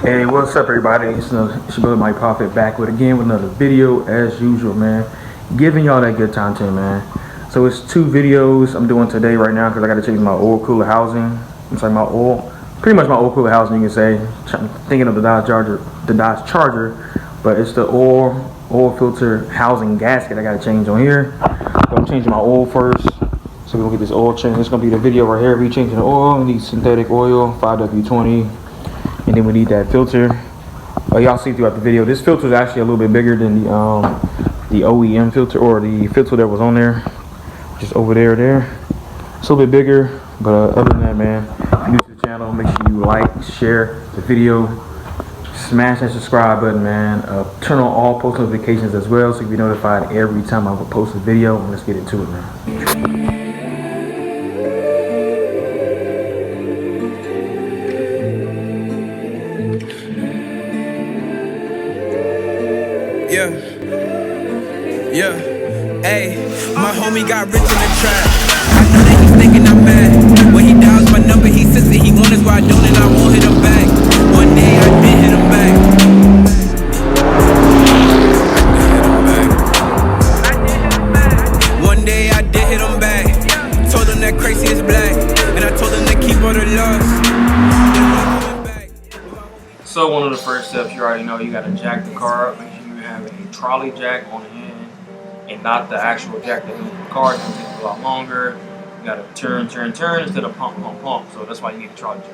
Hey, what's up, everybody? It's your brother Mike Prophet back with another video as usual, man. Giving y'all that good content, man. So it's two videos I'm doing today right now because I got to change my oil cooler housing. Pretty much my oil cooler housing, you can say. I'm thinking of the Dodge Charger, but it's the oil filter housing gasket I got to change on here. So I'm changing my oil first. So we're gonna get this oil change. This is gonna be the video right here. We changing the oil. We need synthetic oil, 5W20. And then we need that filter. Y'all see throughout the video, this filter is actually a little bit bigger than the OEM filter, or the filter that was on there, just over there. It's a little bit bigger, but other than that, man, if you're new to the channel, make sure you like, share the video, smash that subscribe button, man. Turn on all post notifications as well, so you can be notified every time I post a video. And let's get into it, man. Yeah, hey, my homie got rich in the trap. I know that he's thinking I'm mad. When he dials my number, he says that he wonders why I don't, and I won't hit him back. One day I did hit him back. One day I did hit him back. Told him that crazy is black, and I told him to keep all the loss. So one of the first steps, you already know, you gotta jack the car up. Make sure you have a trolley jack on the end and not the actual jack that goes in the car. It's gonna take a lot longer. You gotta turn instead of pump. So that's why you need a trolley jack.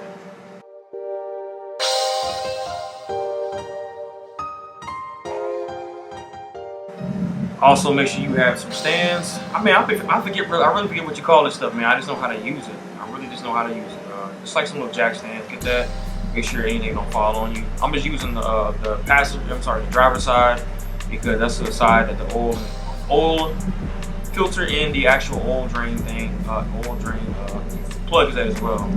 Also, make sure you have some stands. I mean, I really forget what you call this stuff, man. I just know how to use it. I really just know how to use it. Just like some little jack stands. Get that. Make sure anything don't fall on you. I'm just using the driver's side, because that's the side that the oil filter and the actual oil drain plug is at as well.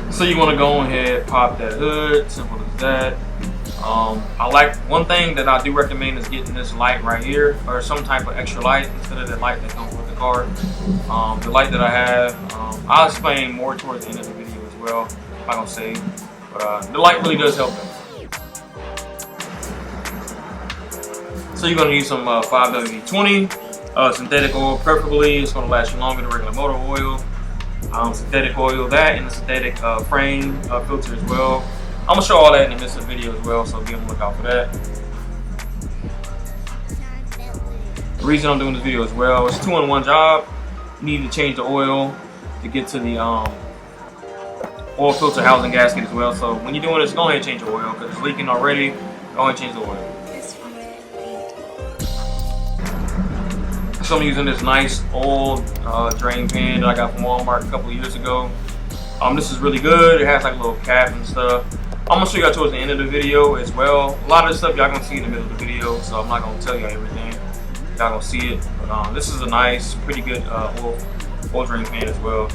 So you want to go ahead, pop that hood, simple as that. I like, one thing that I do recommend is getting this light right here, or some type of extra light instead of the light that comes with the car. The light that I have, I'll explain more towards the end of the video as well. I'm not gonna say, but the light really does help them. So you're gonna use some 5W20 synthetic oil, preferably. It's gonna last you longer than regular motor oil. Synthetic oil, that, and the synthetic frame filter as well. I'm gonna show all that in the midst of the video as well, so be on the lookout for that. The reason I'm doing this video as well, it's a 2-in-1 job. You need to change the oil to get to the oil filter housing gasket as well. So when you're doing this, go ahead and change the oil because it's leaking already. Go ahead and change the oil. So I'm using this nice old drain pan that I got from Walmart a couple of years ago. This is really good. It has like a little cap and stuff. I'm gonna show you towards the end of the video as well. A lot of this stuff y'all gonna see in the middle of the video, so I'm not gonna tell you everything. Y'all gonna see it. But this is a nice, pretty good oil drain pan as well.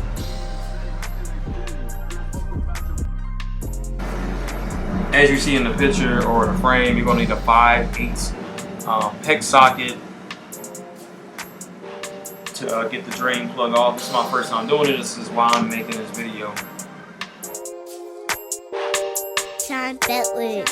As you see in the picture or the frame, you're gonna need a 5/8 hex socket to get the drain plug off. This is my first time doing it. This is why I'm making this video. Sean Bentley.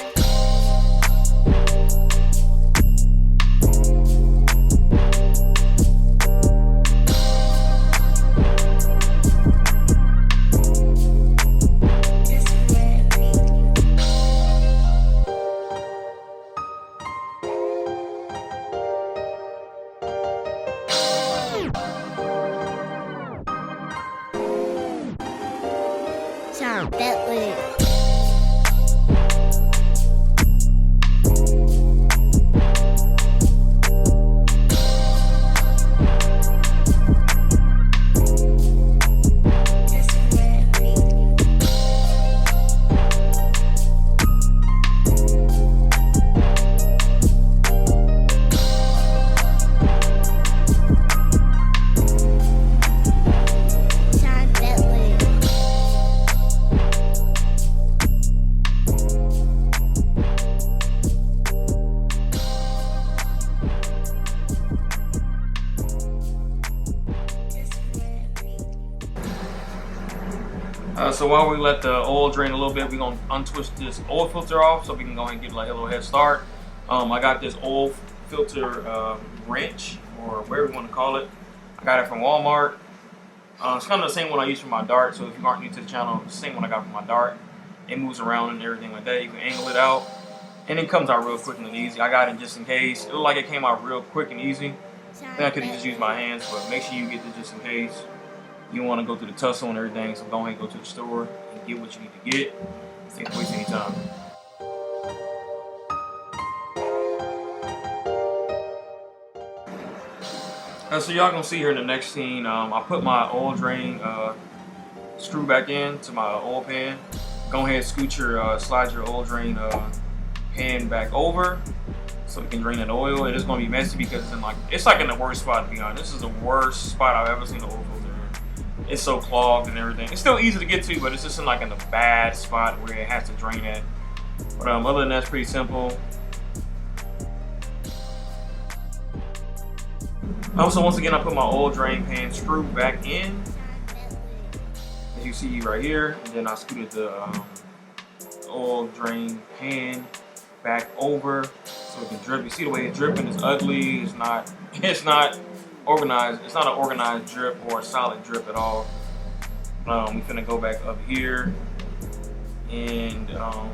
Sean Bentley. So while we let the oil drain a little bit, we're gonna untwist this oil filter off so we can go ahead and get like a little head start. I got this oil filter wrench, or whatever you want to call it. I got it from Walmart. It's kind of the same one I use for my dart, so if you aren't new to the channel, it's the same one I got for my dart. It moves around and everything like that. You can angle it out, and it comes out real quick and easy. I got it just in case. It looked like it came out real quick and easy. Then I could have just used my hands, but make sure you get this just in case. You don't want to go through the tussle and everything, so go ahead and go to the store and get what you need to get. Don't waste any time. So y'all gonna see here in the next scene, I put my oil drain screw back in to my oil pan. Go ahead and scoot your, slide your oil drain pan back over so it can drain that oil. It is gonna be messy because it's like in the worst spot, to be honest. This is the worst spot I've ever seen the oil filter in. It's so clogged and everything. It's still easy to get to, but it's just in like in the bad spot where it has to drain at. But other than that, it's pretty simple. So once again, I put my oil drain pan screw back in, as you see right here, and then I scooted the oil drain pan back over so it can drip. You see the way it's dripping? It's ugly. It's not organized. It's not an organized drip or a solid drip at all. We finna go back up here and finna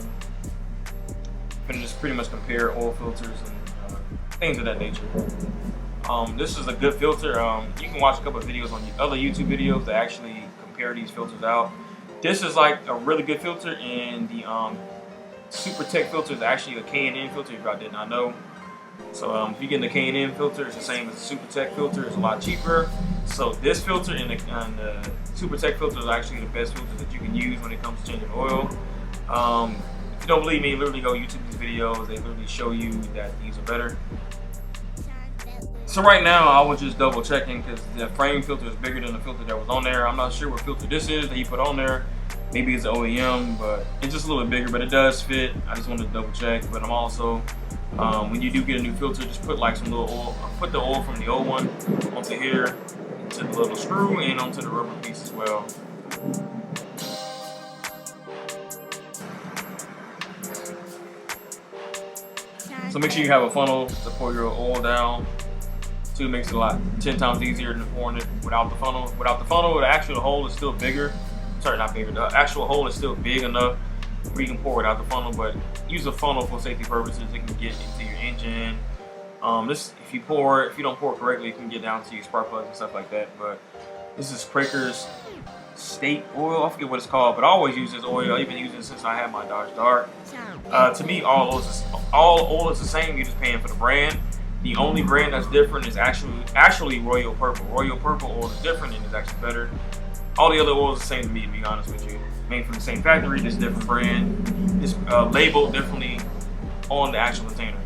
just pretty much compare oil filters and things of that nature. This is a good filter. You can watch a couple of videos on other YouTube videos that actually compare these filters out. This is like a really good filter, and the Super Tech filter is actually a K&N filter, if y'all did not know. So if you get the K&N filter, it's the same as the Super Tech filter. It's a lot cheaper. So this filter and the Super Tech filter is actually the best filters that you can use when it comes to changing oil. If you don't believe me, literally go YouTube these videos. They literally show you that these are better. So right now, I was just double checking because the frame filter is bigger than the filter that was on there. I'm not sure what filter this is that he put on there. Maybe it's OEM, but it's just a little bit bigger, but it does fit. I just wanted to double check. But I'm also, when you do get a new filter, just put like some little oil, put the oil from the old one onto here, into the little screw, and onto the rubber piece as well. So make sure you have a funnel to pour your oil down. It makes it a lot 10 times easier than pouring it without the funnel. Without the funnel, the actual hole is still bigger. Sorry, not bigger. The actual hole is still big enough where you can pour without the funnel, but use a funnel for safety purposes. It can get into your engine. If you don't pour it correctly, it can get down to your spark plugs and stuff like that. But this is Quaker's State Oil. I forget what it's called, but I always use this oil. I've been using it since I had my Dodge Dart. To me, all oil is the same. You're just paying for the brand. The only brand that's different is actually Royal Purple. Royal Purple oil is different and is actually better. All the other oils are the same to me, to be honest with you. Made from the same factory, just different brand. It's labeled differently on the actual container.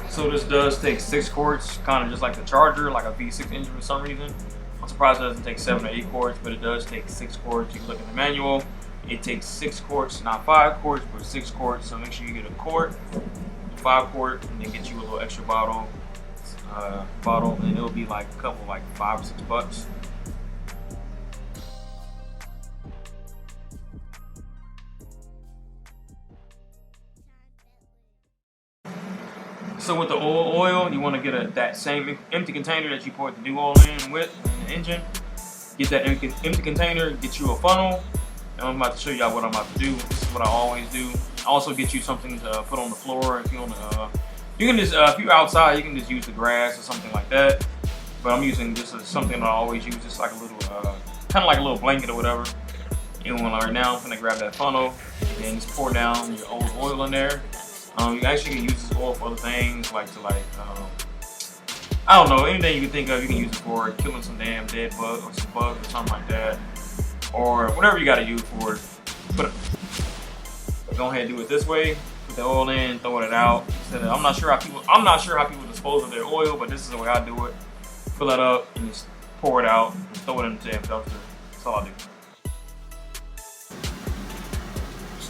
So this does take 6 quarts, kind of just like the Charger, like a V6 engine for some reason. I'm surprised it doesn't take 7 or 8 quarts, but it does take 6 quarts. You can look in the manual. It takes 6 quarts, not 5 quarts, but 6 quarts. So make sure you get a quart, 5 quart, and then get you a little extra bottle, and it'll be like a couple, like $5 or $6. So with the oil, you want to get that same empty container that you poured the new oil in with in the engine. Get that empty container, get you a funnel. And I'm about to show y'all what I'm about to do. This is what I always do. Also get you something to put on the floor. If you want to, you can just if you're outside, you can just use the grass or something like that. But I'm using this as something that I always use, just like a little, kind of like a little blanket or whatever. And right now, I'm gonna grab that funnel and just pour down your old oil in there. You actually can use this oil for other things, like I don't know, anything you can think of, you can use it for killing some damn dead bugs or some bugs or something like that, or whatever you got to use for it. But go ahead and do it this way. Put the oil in, throw it out. I'm not sure how people dispose of their oil, but this is the way I do it. Fill it up and just pour it out and throw it in the damn dumpster. That's all I do.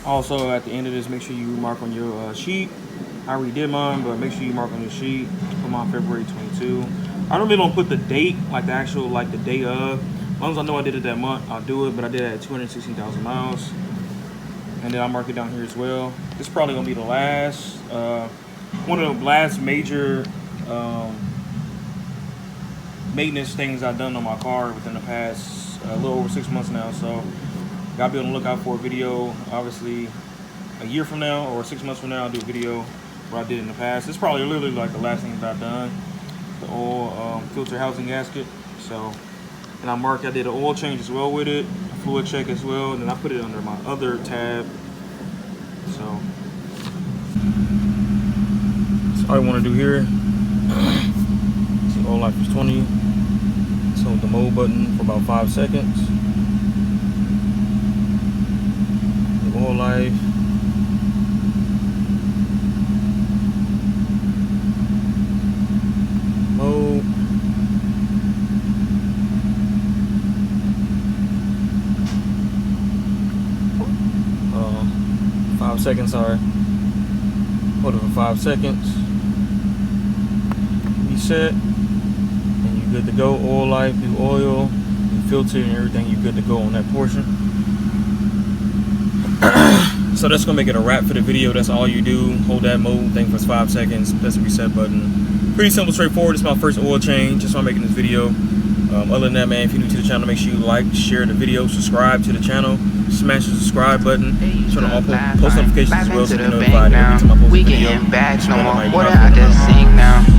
Also, at the end of this, make sure you mark on your sheet I redid mine, but make sure you mark on the sheet. Put mine February 22. I normally don't put the date, like the actual, like the day of. As long as I know I did it that month, I'll do it. But I did it at 216,000 miles. And then I'll mark it down here as well. This is probably gonna be the last, one of the last major maintenance things I've done on my car within the past a little over 6 months now. So gotta be on the lookout for a video. Obviously, a year from now or 6 months from now, I'll do a video what I did in the past. It's probably literally like the last thing that I've done. The oil filter housing gasket. So, and I marked, I did an oil change as well with it, a fluid check as well, and then I put it under my other tab. So all I want to do here. See, oil life is 20. So hold the mode button for about 5 seconds. The oil life. Mode. 5 seconds, sorry. Hold it for 5 seconds. Reset. And you're good to go. Oil life, new oil, new filter, and everything. You're good to go on that portion. So that's gonna make it a wrap for the video. That's all you do. Hold that mode thing for 5 seconds. Press the reset button. Pretty simple, straightforward. It's my first oil change. Just why I'm making this video. Other than that, man, if you're new to the channel, make sure you like, share the video, subscribe to the channel, smash the subscribe button, turn on all post notifications as well so you get notified every time I post a video. We getting bags no more. What I just sing now?